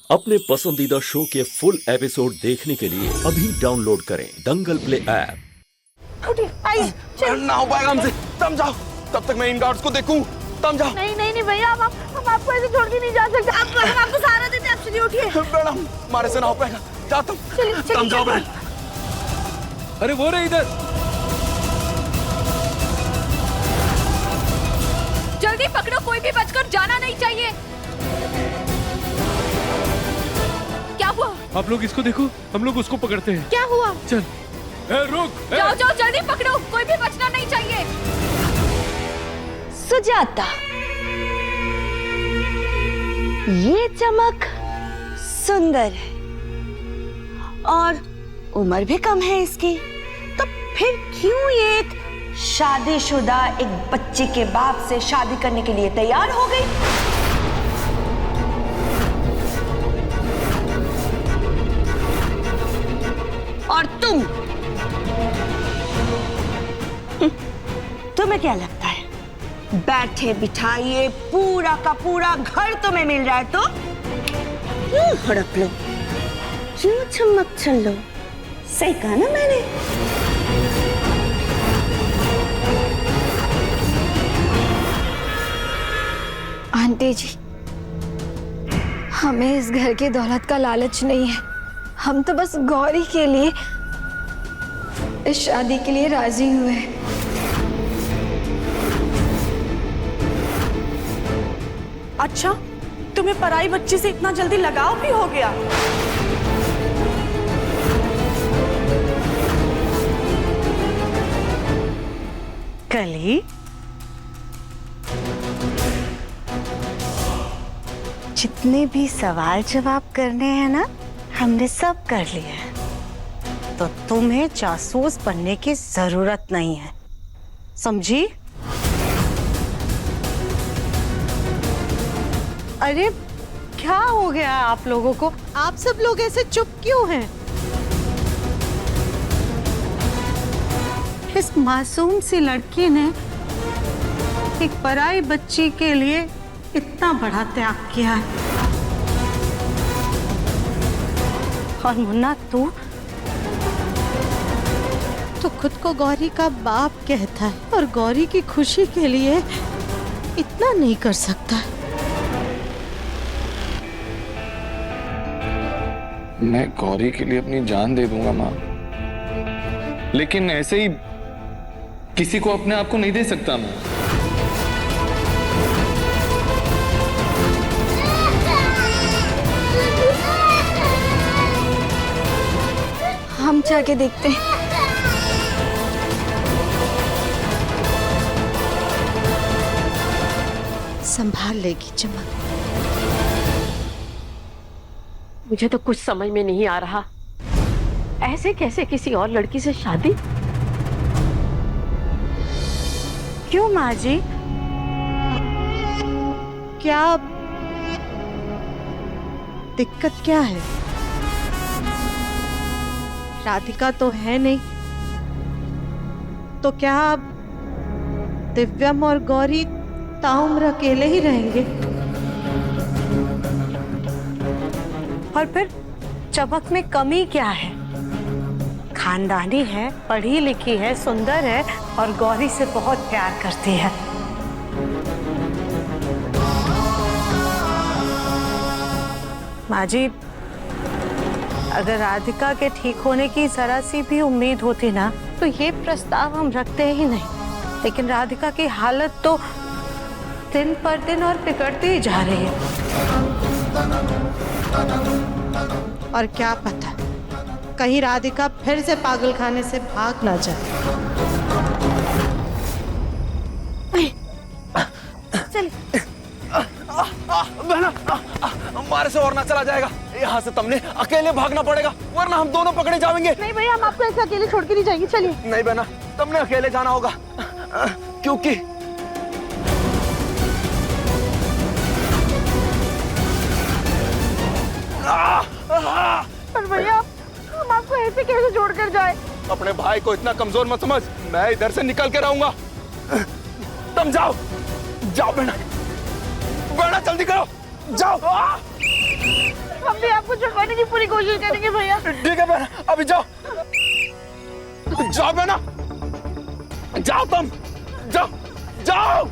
अपने पसंदीदा शो के फुल एपिसोड देखने के लिए अभी डाउनलोड करें दंगल प्ले ऐप। आइए, ना हो पाएगा हमसे, तुम जाओ, तब तक मैं इन गार्ड्स को देखूं, तुम जाओ। नहीं भैया, हम आपको ऐसे छोड़ के नहीं जा सकते। हम आपको सहारा देते, आप चलिए उठिए। मैडम, हमारे से ना हो पाएगा, जाओ तुम, तुम जाओ बहन। अरे वो रहे इधर। जल्दी पकड़ो, कोई भी बचकर जाना नहीं चाहिए। क्या हुआ? आप लोग इसको देखो, हम लोग उसको पकड़ते हैं। क्या हुआ? चल। रुक। जाओ जाओ, जल्दी पकड़ो, कोई भी बचना नहीं चाहिए। सुजाता, ये चमक सुंदर है और उम्र भी कम है इसकी, तो फिर क्यों ये एक शादीशुदा एक बच्चे के बाप से शादी करने के लिए तैयार हो गई? और तुम्हें क्या लगता है, बैठे बिठाइए पूरा का पूरा घर तुम्हें मिल रहा है तो क्यों हड़प लो, क्यों चमक चल लो? सही कहा ना मैंने? आंटी जी, हमें इस घर की दौलत का लालच नहीं है। हम तो बस गौरी के लिए इस शादी के लिए राजी हुए हैं। अच्छा, तुम्हें पराई बच्ची से इतना जल्दी लगाव भी हो गया? कली, जितने भी सवाल जवाब करने हैं ना, हमने सब कर लिए हैं, तो तुम्हें जासूस बनने की जरूरत नहीं है, समझी? अरे क्या हो गया आप लोगों को? आप सब लोग ऐसे चुप क्यों हैं? इस मासूम सी लड़की ने एक पराई बच्ची के लिए इतना बड़ा त्याग किया है। और मुन्ना, तू तो खुद को गौरी का बाप कहता है और गौरी की खुशी के लिए इतना नहीं कर सकता। मैं गौरी के लिए अपनी जान दे दूंगा माँ, लेकिन ऐसे ही किसी को अपने आप को नहीं दे सकता मैं। हम जाके देखते हैं। संभाल लेगी चमक। मुझे तो कुछ समझ में नहीं आ रहा, ऐसे कैसे किसी और लड़की से शादी? क्यों माँ जी? क्या दिक्कत क्या है? राधिका तो है नहीं, तो क्या दिव्यम और गौरी ताउम्र अकेले ही रहेंगे? और फिर चमक में कमी क्या है? खानदानी है, पढ़ी लिखी है, सुंदर है और गौरी से बहुत प्यार करती है। माँ जी, अगर राधिका के ठीक होने की जरा सी भी उम्मीद होती ना, तो ये प्रस्ताव हम रखते ही नहीं। लेकिन राधिका की हालत तो दिन पर दिन और बिगड़ती ही जा रही है। और क्या पता, कहीं राधिका फिर से पागल खाने से भाग ना जाए। चल, बहना, हमारे से और ना चला जाएगा, यहाँ से तुमने अकेले भागना पड़ेगा, वरना हम दोनों पकड़े जाएंगे। नहीं भैया, हम आपको ऐसे अकेले छोड़ के नहीं जाएंगे, चलिए। नहीं बहना, तुमने अकेले जाना होगा, क्योंकि पर भैया, हम आपको ऐसे कैसे छोड़कर जाए? अपने भाई को इतना कमजोर मत समझ, मैं इधर से निकल के रहूंगा। तुम जाओ, जाओ बहना, बहना जल्दी करो, जाओ। हम भी बचाने की पूरी कोशिश करेंगे भैया। ठीक है बहना, अभी जाओ जाओ बहना, जाओ तुम, जाओ जाओ।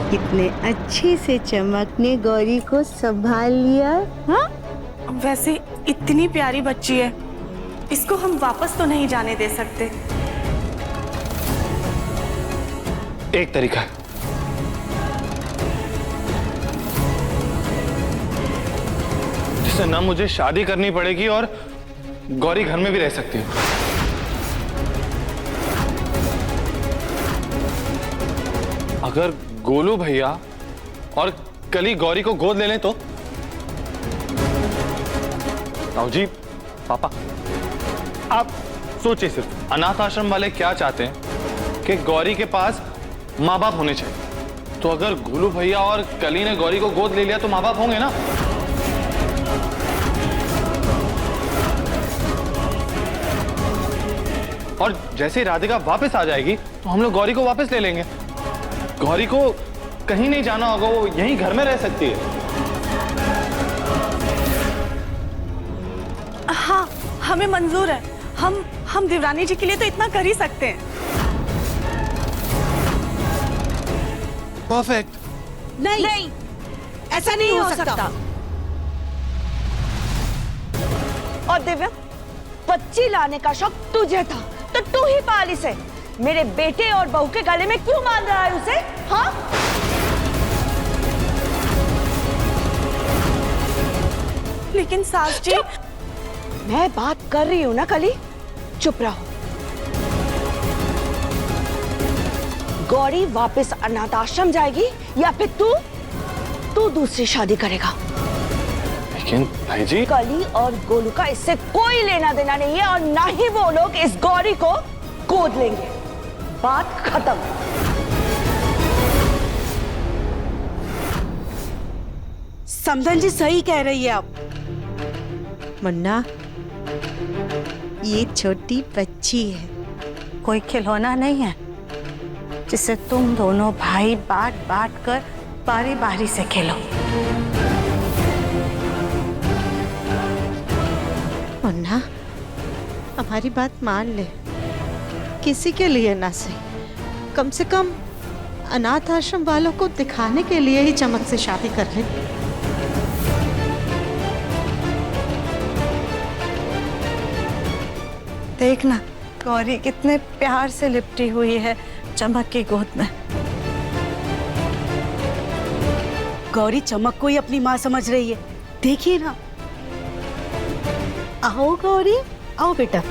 कितने अच्छे से चमक ने गौरी को संभाल लिया। हाँ, वैसे इतनी प्यारी बच्ची है, इसको हम वापस तो नहीं जाने दे सकते। एक तरीका है, जिससे ना मुझे शादी करनी पड़ेगी और गौरी घर में भी रह सकती है। अगर गोलू भैया और कली गौरी को गोद ले लें तो? ताऊ जी, पापा, आप सोचिए सिर्फ, अनाथ आश्रम वाले क्या चाहते हैं कि गौरी के पास माँ बाप होने चाहिए। तो अगर गोलू भैया और कली ने गौरी को गोद ले लिया तो माँ बाप होंगे ना। और जैसे ही राधिका वापस आ जाएगी तो हम लोग गौरी को वापस ले लेंगे। गौरी को कहीं नहीं जाना होगा, वो यहीं घर में रह सकती है। हाँ, हमें मंजूर है। हम देवरानी जी के लिए तो इतना कर ही सकते हैं। परफेक्ट। नहीं, ऐसा नहीं हो सकता। और दिव्या, बच्ची लाने का शौक तुझे था तो तू ही पाल इसे। मेरे बेटे और बहू के गले में क्यों बांध रहा है उसे? हाँ, लेकिन सास जी, मैं बात कर रही हूं ना कली, चुप रहो। गौरी वापस अनाथ आश्रम जाएगी या फिर तू दूसरी शादी करेगा? लेकिन भाई जी, कली और गोलू का इससे कोई लेना देना नहीं है और ना ही वो लोग इस गौरी को गोद लेंगे। बात खत्म। समधन जी सही कह रही है। आप मुन्ना, ये छोटी बच्ची है, कोई खिलौना नहीं है जिसे तुम दोनों भाई बांट बांट कर बारी बारी से खेलो। मुन्ना, हमारी बात मान ले, किसी के लिए ना सही, कम से कम अनाथ आश्रम वालों को दिखाने के लिए ही चमक से शादी कर ले। देखना गौरी कितने प्यार से लिपटी हुई है चमक की गोद में। गौरी चमक को ही अपनी माँ समझ रही है, देखिए ना। आओ गौरी, आओ बेटा।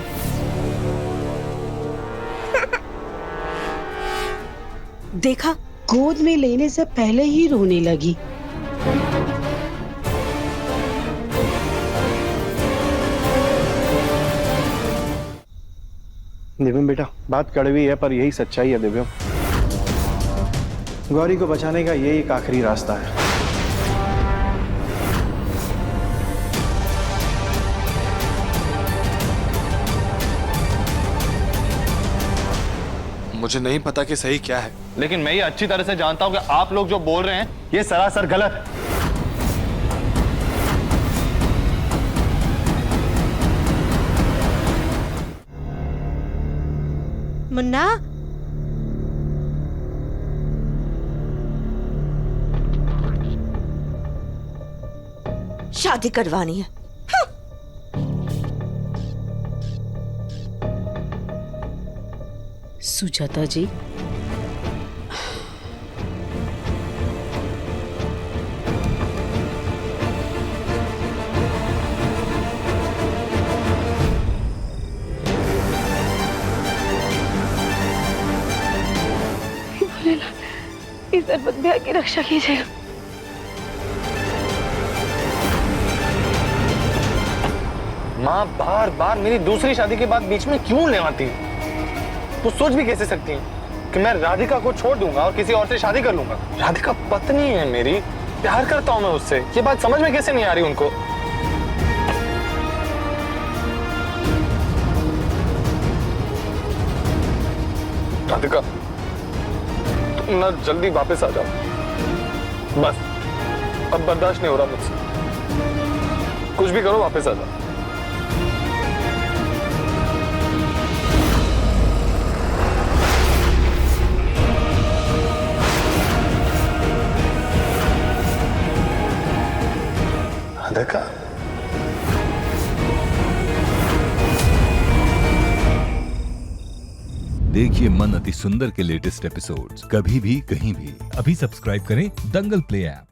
देखा, गोद में लेने से पहले ही रोने लगी। दिव्यम बेटा, बात कड़वी है पर यही सच्चाई है। दिव्यम, गौरी को बचाने का यही एक आखिरी रास्ता है। मुझे नहीं पता कि सही क्या है, लेकिन मैं ये अच्छी तरह से जानता हूं कि आप लोग जो बोल रहे हैं ये सरासर गलत है। मुन्ना, शादी करवानी है। सुजाता जी, इस भैया की रक्षा कीजिएगा। माँ बार बार मेरी दूसरी शादी के बाद बीच में क्यों ले आती है? वो सोच भी कैसे सकती है कि मैं राधिका को छोड़ दूंगा और किसी और से शादी कर लूंगा? राधिका पत्नी है मेरी, प्यार करता हूं मैं उससे। ये बात समझ में कैसे नहीं आ रही उनको? राधिका, तुम ना जल्दी वापस आ जाओ। बस अब बर्दाश्त नहीं हो रहा मुझसे। कुछ भी करो, वापस आ जाओ। राधिका, देखिए मन अति सुंदर के लेटेस्ट एपिसोड्स कभी भी कहीं भी। अभी सब्सक्राइब करें दंगल प्ले ऐप।